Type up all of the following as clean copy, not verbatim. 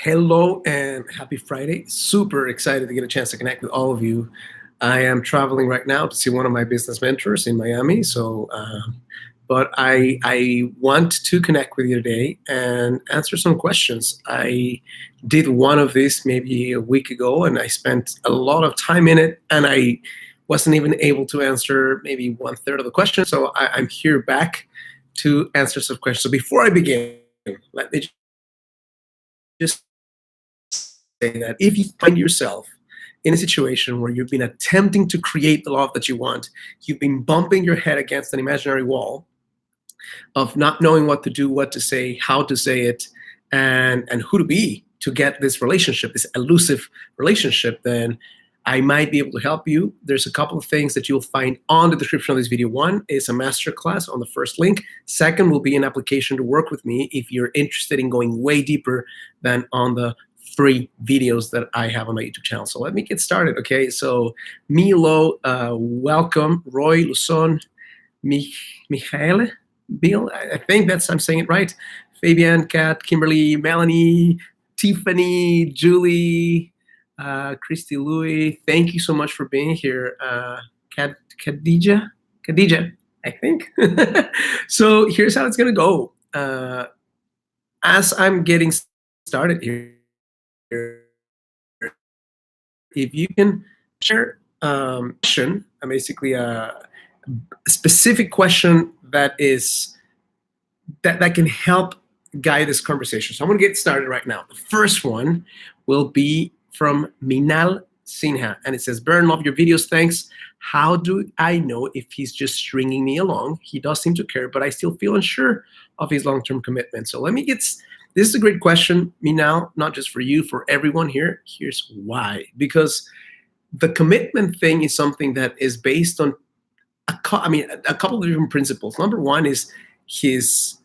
Hello and happy Friday. Super excited to get a chance to connect with all of you. I am traveling right now to see one of my business mentors in Miami. But I want to connect with you today and answer some questions. I did one of these maybe a week ago and I spent a lot of time in it and I wasn't even able to answer maybe one third of the question. So I'm here back to answer some questions. So before I begin, let me just say that if you find yourself in a situation where you've been attempting to create the love that you want, you've been bumping your head against an imaginary wall of not knowing what to do, what to say, how to say it, and who to be to get this relationship, this elusive relationship, then I might be able to help you. There's a couple of things that you'll find on the description of this video. One is a masterclass on the first link. Second will be an application to work with me if you're interested in going way deeper than on the free videos that I have on my YouTube channel. So let me get started, okay? So Milo, welcome. Roy, Luzon, Michael, Bill, I think I'm saying it right. Fabian, Kat, Kimberly, Melanie, Tiffany, Julie, Christy, Louie, thank you so much for being here. Khadija, I think. So here's how it's gonna go. As I'm getting started here, if you can share question, basically a specific question that can help guide this conversation. So I'm gonna get started right now. The first one will be from Minal Sinha, and it says, Bern, love your videos, thanks. How do I know if he's just stringing me along? He does seem to care, but I still feel unsure of his long-term commitment. So this is a great question, Minal, not just for you, for everyone here. Here's why. Because the commitment thing is something that is based on a couple of different principles. Number one is his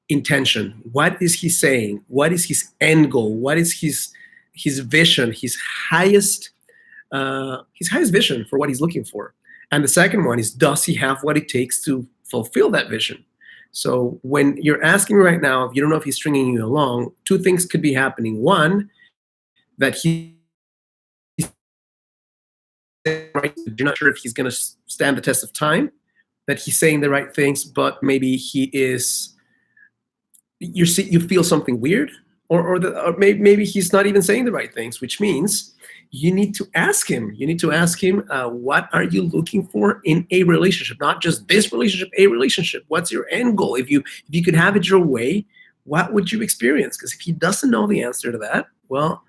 intention. What is he saying? What is his end goal? What is his vision? His highest vision for what he's looking for. And the second one is, does he have what it takes to fulfill that vision? So when you're asking right now, if you don't know if he's stringing you along, two things could be happening. One, that he's right, you're not sure if he's going to stand the test of time, that he's saying the right things, but maybe he is, you feel something weird, or maybe he's not even saying the right things, which means you need to ask him. You need to ask him, what are you looking for in a relationship? Not just this relationship, a relationship. What's your end goal? If you could have it your way, what would you experience? Because if he doesn't know the answer to that, well,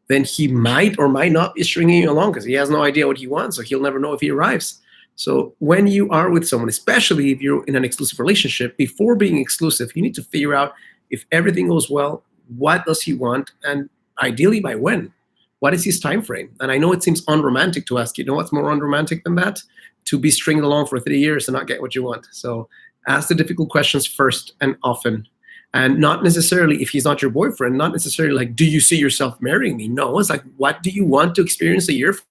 then he might or might not be stringing you along because he has no idea what he wants, so he'll never know if he arrives. So when you are with someone, especially if you're in an exclusive relationship, before being exclusive, you need to figure out, if everything goes well, what does he want, and ideally by when? What is his time frame? And I know it seems unromantic to ask, you know what's more unromantic than that? To be stringed along for 3 years and not get what you want. So ask the difficult questions first and often. And not necessarily, if he's not your boyfriend, not necessarily like, do you see yourself marrying me? No, it's like, what do you want to experience a year from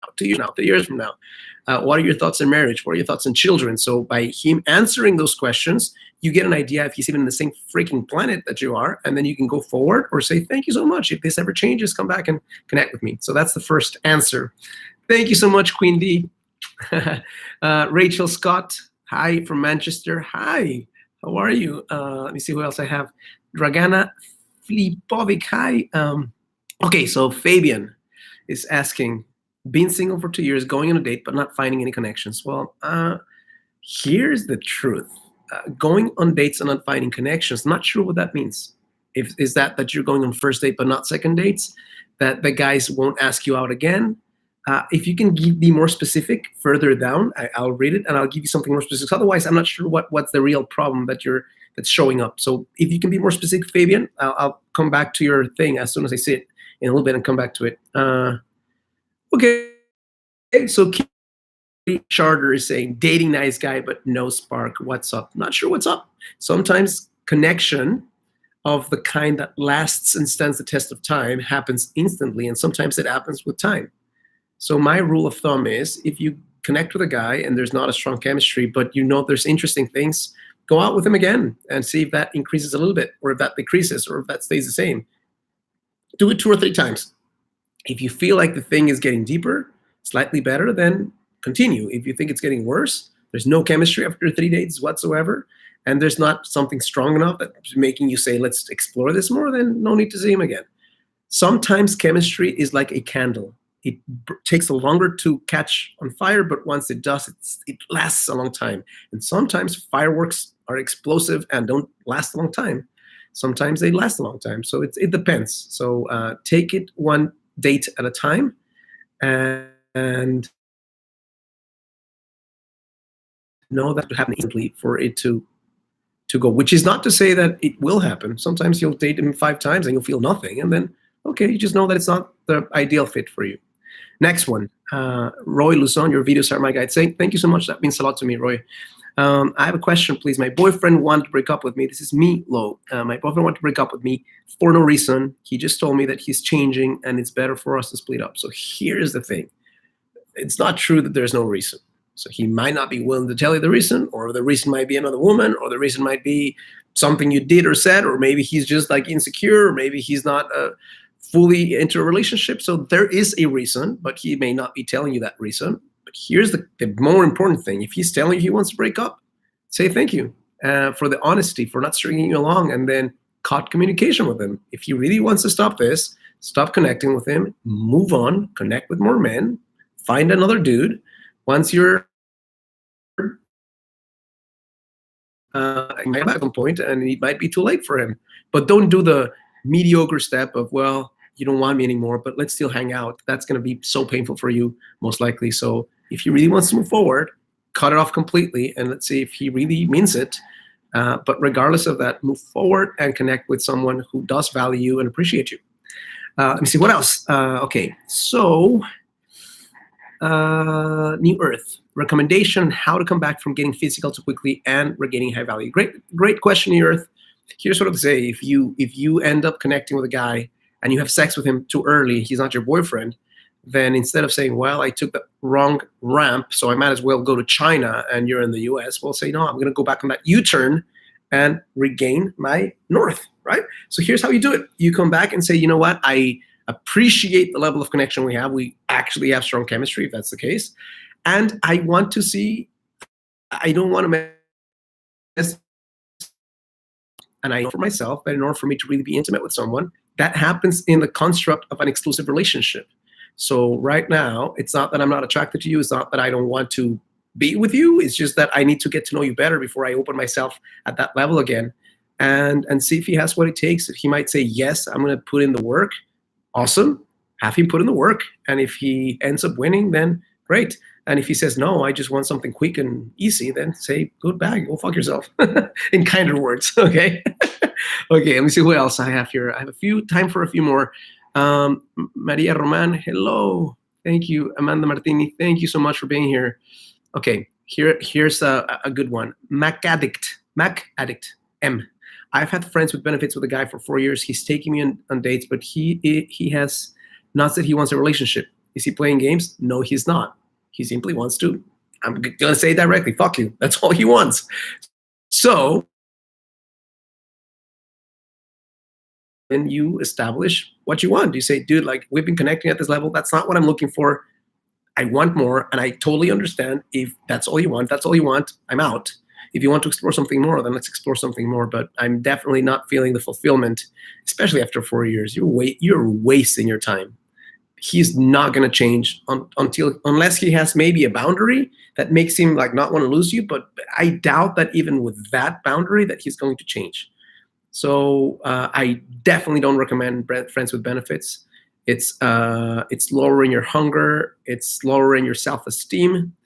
now, 2 years now, 3 years from now? What are your thoughts on marriage? What are your thoughts on children? So by him answering those questions, you get an idea if he's even in the same freaking planet that you are, and then you can go forward or say, thank you so much. If this ever changes, come back and connect with me. So that's the first answer. Thank you so much, Queen D. Rachel Scott, hi from Manchester. Hi, how are you? Let me see who else I have. Dragana Flipovic, hi. Okay, so Fabian is asking, being single for 2 years, going on a date, but not finding any connections. Well, here's the truth. Going on dates and not finding connections, not sure what that means. Is that you're going on first date but not second dates? That the guys won't ask you out again? If you can be more specific further down, I'll read it and I'll give you something more specific. Otherwise, I'm not sure what's the real problem that's showing up. So if you can be more specific, Fabian, I'll come back to your thing as soon as I see it in a little bit and come back to it. Okay, so Charter is saying, dating nice guy, but no spark. What's up? Not sure what's up. Sometimes connection of the kind that lasts and stands the test of time happens instantly, and sometimes it happens with time. So my rule of thumb is, if you connect with a guy and there's not a strong chemistry, but you know there's interesting things go out with him again and see if that increases a little bit, or if that decreases, or if that stays the same. Do it 2 or 3 times. If you feel like the thing is getting deeper, slightly better, then continue. If you think it's getting worse, there's no chemistry after 3 dates whatsoever, and there's not something strong enough that's making you say, let's explore this more, then no need to see him again. Sometimes chemistry is like a candle. It takes a longer to catch on fire, but once it does, it lasts a long time. And sometimes fireworks are explosive and don't last a long time. Sometimes they last a long time. So it depends. So take it one date at a time, and know that to happen instantly for it to go. Which is not to say that it will happen. Sometimes you'll date him 5 times and you'll feel nothing, and then okay, you just know that it's not the ideal fit for you. Next one, Roy Luzon, your videos are my guide. Saying thank you so much. That means a lot to me, Roy. I have a question, please. My boyfriend wanted to break up with me. This is me, Lo. My boyfriend wanted to break up with me for no reason. He just told me that he's changing and it's better for us to split up. So here's the thing. It's not true that there's no reason. So he might not be willing to tell you the reason, or the reason might be another woman, or the reason might be something you did or said, or maybe he's just like insecure, or maybe he's not fully into a relationship. So there is a reason, but he may not be telling you that reason. But here's the more important thing. If he's telling you he wants to break up, say thank you for the honesty, for not stringing you along, and then cut communication with him. If he really wants to stop this, stop connecting with him, move on, connect with more men, find another dude. Once you're at some point, and it might be too late for him. But don't do the mediocre step of, well, you don't want me anymore, but let's still hang out. That's going to be so painful for you, most likely. So if he really wants to move forward, cut it off completely, and let's see if he really means it. But regardless of that, move forward and connect with someone who does value you and appreciate you. Let me see, what else? Okay, so New Earth. Recommendation, how to come back from getting physical too quickly and regaining high value. Great question, New Earth. Here's what I would say. If you end up connecting with a guy and you have sex with him too early, he's not your boyfriend, then instead of saying, well, I took the wrong ramp, so I might as well go to China and you're in the US, well, say, no, I'm going to go back on that U-turn and regain my north, right? So here's how you do it. You come back and say, you know what? I appreciate the level of connection we have. We actually have strong chemistry, if that's the case. And I want to see, I don't want to mess, and I know for myself that in order for me to really be intimate with someone, that happens in the construct of an exclusive relationship. So right now, it's not that I'm not attracted to you. It's not that I don't want to be with you. It's just that I need to get to know you better before I open myself at that level again, and see if he has what it takes. If he might say, yes, I'm going to put in the work, awesome. Have him put in the work. And if he ends up winning, then great. And if he says, no, I just want something quick and easy, then say, good bag, go fuck yourself, in kinder words, okay? Okay, let me see what else I have here. I have time for a few more. Maria Roman, hello. Thank you. Amanda Martini, thank you so much for being here. Okay, here's a good one. Mac Addict, M. I've had friends with benefits with a guy for 4 years. He's taking me on dates, but he has not said he wants a relationship. Is he playing games? No, he's not. He simply wants to, I'm going to say it directly, fuck you. That's all he wants. So then you establish what you want. You say, dude, like, we've been connecting at this level. That's not what I'm looking for. I want more. And I totally understand if that's all you want. That's all you want. I'm out. If you want to explore something more, then let's explore something more. But I'm definitely not feeling the fulfillment, especially after 4 years. You're wasting your time. He's not going to change unless he has maybe a boundary that makes him like not want to lose you. But I doubt that even with that boundary that he's going to change. So I definitely don't recommend friends with benefits. It's lowering your hunger. It's lowering your self-esteem.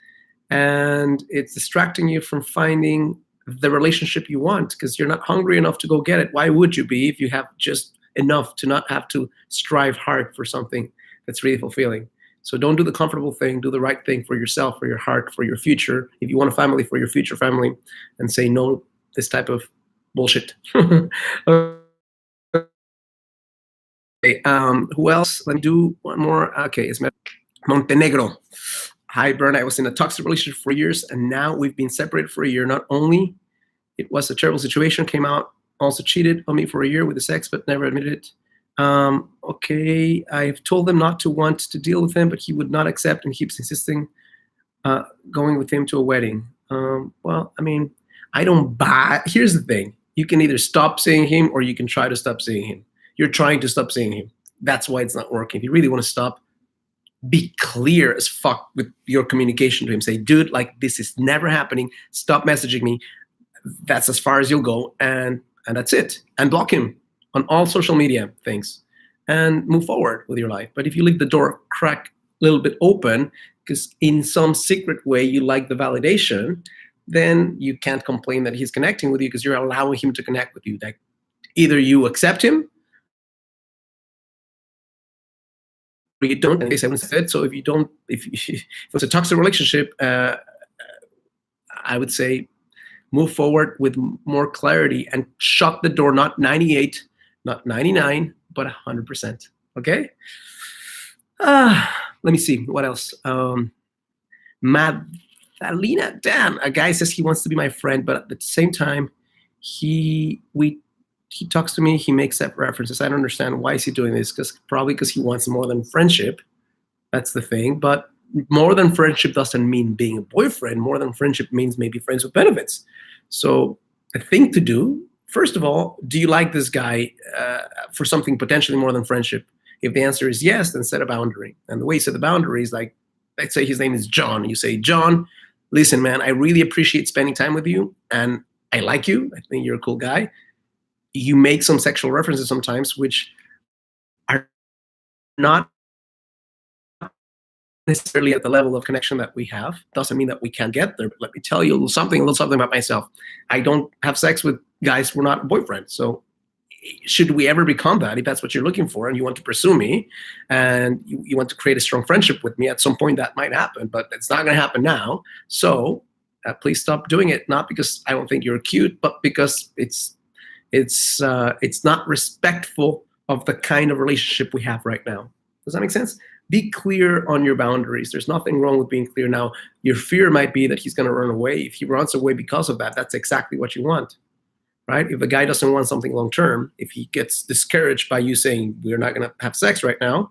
And it's distracting you from finding the relationship you want, because you're not hungry enough to go get it. Why would you be if you have just enough to not have to strive hard for something that's really fulfilling? So don't do the comfortable thing. Do the right thing for yourself, for your heart, for your future. If you want a family, for your future family, and say no this type of bullshit. Okay, who else? Let me do one more. Okay, it's Montenegro. Hi, Bern. I was in a toxic relationship for years, and now we've been separated for a year. Not only It was a terrible situation. Came out, also cheated on me for a year with his ex, but never admitted it. Okay, I've told him not to want to deal with him, but he would not accept and keeps insisting going with him to a wedding. Well, I mean, I don't buy. Here's the thing: you can either stop seeing him or you can try to stop seeing him. You're trying to stop seeing him. That's why it's not working. If you really want to stop, be clear as fuck with your communication to him. Say, dude, like this is never happening. Stop messaging me. That's as far as you'll go, and that's it. And block him on all social media things, and move forward with your life. But if you leave the door crack a little bit open, because in some secret way you like the validation, then you can't complain that he's connecting with you because you're allowing him to connect with you. Like either you accept him or you don't. And they say when said. So if you don't, if it's a toxic relationship, I would say move forward with more clarity and shut the door, not 98, not 99, but 100%. Okay? Let me see. What else? Madalena, damn, a guy says he wants to be my friend, but at the same time, he talks to me, he makes that references. I don't understand why is he doing this, probably because he wants more than friendship. That's the thing. But more than friendship doesn't mean being a boyfriend. More than friendship means maybe friends with benefits. So a thing to do, first of all, do you like this guy for something potentially more than friendship? If the answer is yes, then set a boundary. And the way you set the boundary is like, let's say his name is John. You say, John, listen, man, I really appreciate spending time with you. And I like you. I think you're a cool guy. You make some sexual references sometimes, which are not necessarily at the level of connection that we have. Doesn't mean that we can't get there. But let me tell you a little something about myself. I don't have sex with guys who are not boyfriends. So should we ever become that, if that's what you're looking for and you want to pursue me and you want to create a strong friendship with me, at some point that might happen, but it's not going to happen now. So please stop doing it. Not because I don't think you're cute, but because it's not respectful of the kind of relationship we have right now. Does that make sense? Be clear on your boundaries. There's nothing wrong with being clear. Now, your fear might be that he's going to run away. If he runs away because of that, that's exactly what you want. Right? If the guy doesn't want something long term, if he gets discouraged by you saying we're not going to have sex right now,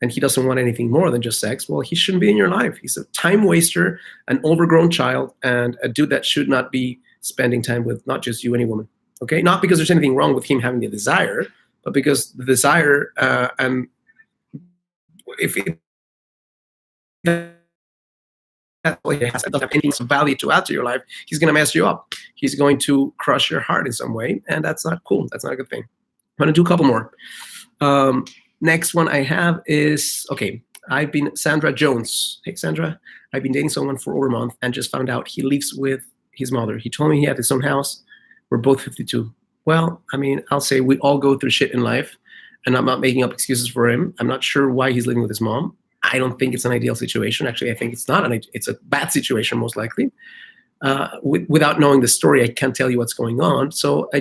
and he doesn't want anything more than just sex, well, he shouldn't be in your life. He's a time waster, an overgrown child, and a dude that should not be spending time with not just you, any woman. Okay? Not because there's anything wrong with him having the desire, but because the desire and if it doesn't have anything of value to add to your life, he's going to mess you up. He's going to crush your heart in some way, and that's not cool. That's not a good thing. I'm going to do a couple more. Next one I have is, okay, I've been Sandra Jones. Hey, Sandra, I've been dating someone for over a month and just found out he lives with his mother. He told me he had his own house. We're both 52. Well, I mean, I'll say we all go through shit in life, and I'm not making up excuses for him. I'm not sure why he's living with his mom. I don't think it's an ideal situation. Actually, I think it's not. It's a bad situation, most likely. Without knowing the story, I can't tell you what's going on. So I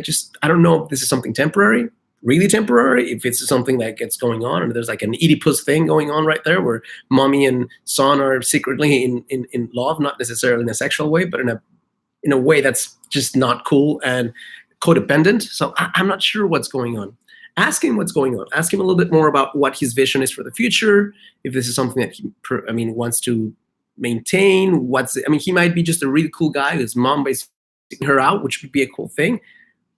don't know if this is something temporary, really temporary, if it's something that gets going on and there's like an Oedipus thing going on right there where mommy and son are secretly in love, not necessarily in a sexual way, but in a way that's just not cool and codependent. So I'm not sure what's going on. Ask him what's going on. Ask him a little bit more about what his vision is for the future. If this is something that he, wants to maintain. He might be just a really cool guy. His mom is taking her out, which would be a cool thing.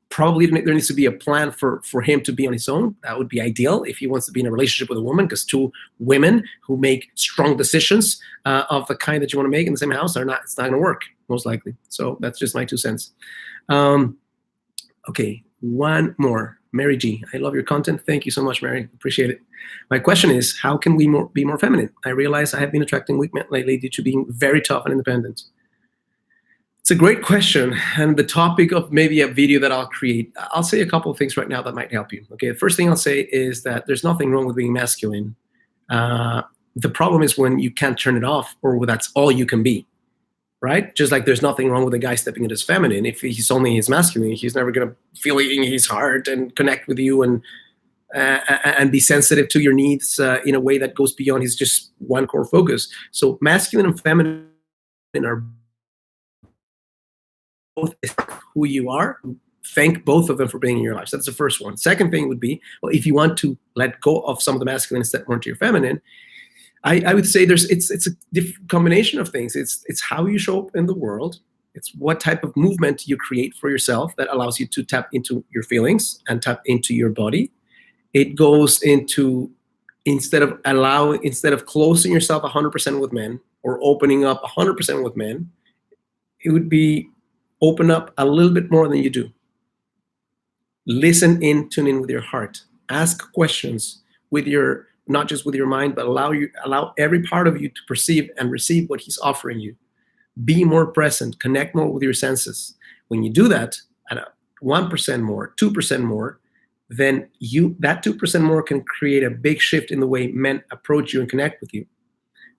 Probably there needs to be a plan for him to be on his own. That would be ideal if he wants to be in a relationship with a woman, because two women who make strong decisions of the kind that you want to make in the same house it's not going to work, most likely. So that's just my 2 cents. Okay, one more. Mary G, I love your content. Thank you so much, Mary. Appreciate it. My question is, how can we be more feminine? I realize I have been attracting weak men lately due to being very tough and independent. It's a great question, and the topic of maybe a video that I'll create. I'll say a couple of things right now that might help you. Okay, the first thing I'll say is that there's nothing wrong with being masculine. The problem is when you can't turn it off, or that's all you can be. Right? Just like there's nothing wrong with a guy stepping into his feminine. If he's only his masculine, he's never going to feel it in his heart and connect with you and be sensitive to your needs in a way that goes beyond his just one core focus. So masculine and feminine are who you are. Thank both of them for being in your life. So that's the first one. Second thing would be, well, if you want to let go of some of the masculine and step more into your feminine, I would say it's a combination of things. It's how you show up in the world. It's what type of movement you create for yourself that allows you to tap into your feelings and tap into your body. It goes into, instead of closing yourself 100% with men or opening up 100% with men, it would be open up a little bit more than you do. Listen in, tune in with your heart. Ask questions with your, not just with your mind, but allow every part of you to perceive and receive what he's offering you. Be more present, connect more with your senses. When you do that, at 1% more, 2% more, then that 2% more can create a big shift in the way men approach you and connect with you.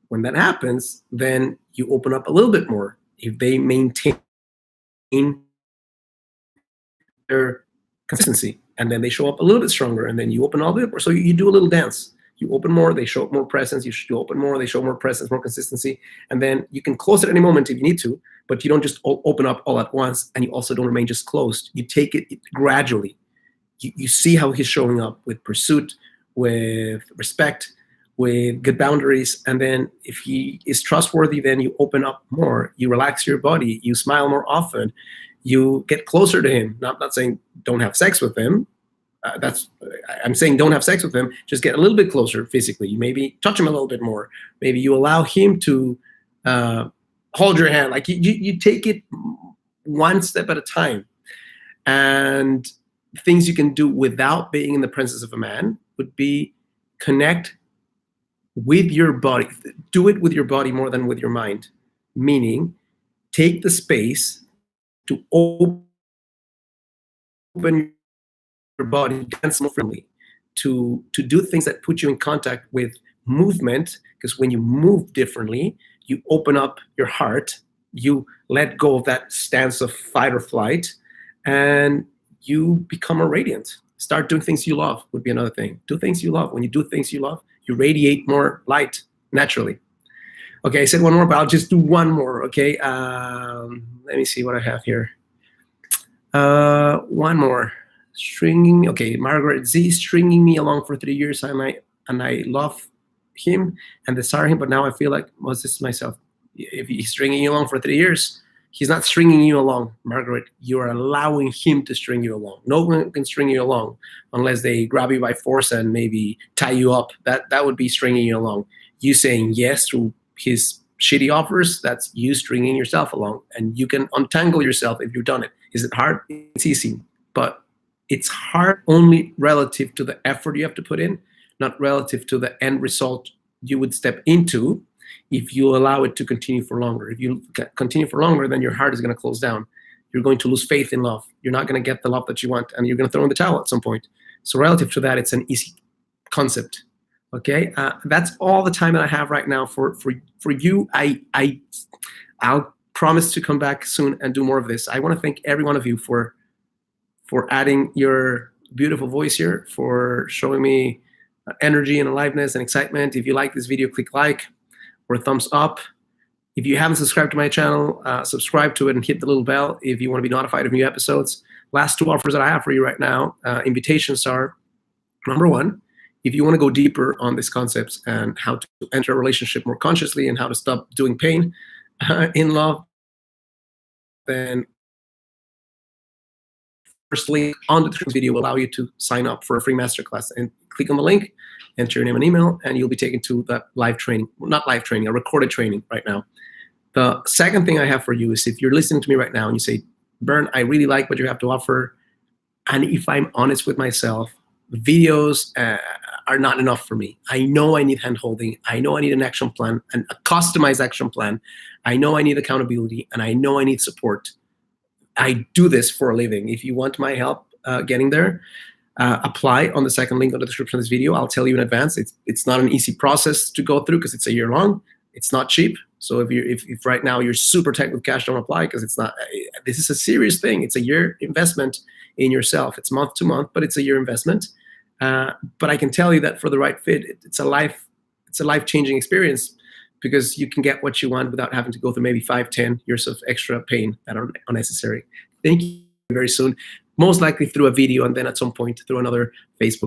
When that happens, then you open up a little bit more. If they maintain their consistency, and then they show up a little bit stronger, and then you open all the bit more. So you do a little dance. You open more, they show up more presence. You open more, they show more presence, more consistency. And then you can close at any moment if you need to, but you don't just open up all at once, and you also don't remain just closed. You take it gradually. You see how he's showing up with pursuit, with respect, with good boundaries. And then if he is trustworthy, then you open up more. You relax your body. You smile more often. You get closer to him. Not saying don't have sex with him. I'm saying don't have sex with him. Just get a little bit closer physically. You maybe touch him a little bit more. Maybe you allow him to hold your hand. Like you take it one step at a time. And things you can do without being in the presence of a man would be connect with your body. Do it with your body more than with your mind. Meaning, take the space to open your body, dance more freely, to do things that put you in contact with movement, because when you move differently, you open up your heart, you let go of that stance of fight or flight, and you become more radiant. Start doing things you love would be another thing. Do things you love. When you do things you love, you radiate more light naturally. Okay, I said one more, but I'll just do one more, okay? Let me see what I have here. One more. Stringing, okay, Margaret Z, stringing me along for 3 years, and I love him and desire him, but now I feel like, was this myself? If he's stringing you along for 3 years, he's not stringing you along, Margaret. You are allowing him to string you along. No one can string you along unless they grab you by force and maybe tie you up. That would be stringing you along. You saying yes through his shitty offers, that's you stringing yourself along. And you can untangle yourself if you've done it. Is it hard? It's easy. But it's hard only relative to the effort you have to put in, not relative to the end result you would step into if you allow it to continue for longer. If you continue for longer, then your heart is going to close down. You're going to lose faith in love. You're not going to get the love that you want, and you're going to throw in the towel at some point. So relative to that, it's an easy concept. Okay, that's all the time that I have right now for you. I'll promise to come back soon and do more of this. I want to thank every one of you for adding your beautiful voice here, for showing me energy and aliveness and excitement. If you like this video, click like or thumbs up. If you haven't subscribed to my channel, subscribe to it and hit the little bell if you want to be notified of new episodes. Last two offers that I have for you right now, invitations are, number one, if you want to go deeper on these concepts and how to enter a relationship more consciously and how to stop doing pain in love, then first link on the description video will allow you to sign up for a free masterclass, and click on the link, enter your name and email, and you'll be taken to that live training. Well, not live training, a recorded training right now. The second thing I have for you is, if you're listening to me right now and you say, Bern, I really like what you have to offer, and if I'm honest with myself, videos are not enough for me. I know I need hand-holding. I know I need an action plan, and a customized action plan. I know I need accountability, and I know I need support. I do this for a living. If you want my help getting there, apply on the second link on the description of this video. I'll tell you in advance. It's not an easy process to go through because it's a year long. It's not cheap. So if right now you're super tight with cash, don't apply, because it's not. This is a serious thing. It's a year investment in yourself. It's month to month, but it's a year investment. But I can tell you that for the right fit, it's a life-changing experience, because you can get what you want without having to go through maybe 5, 10 years of extra pain that are unnecessary. Thank you very soon. Most likely through a video and then at some point through another Facebook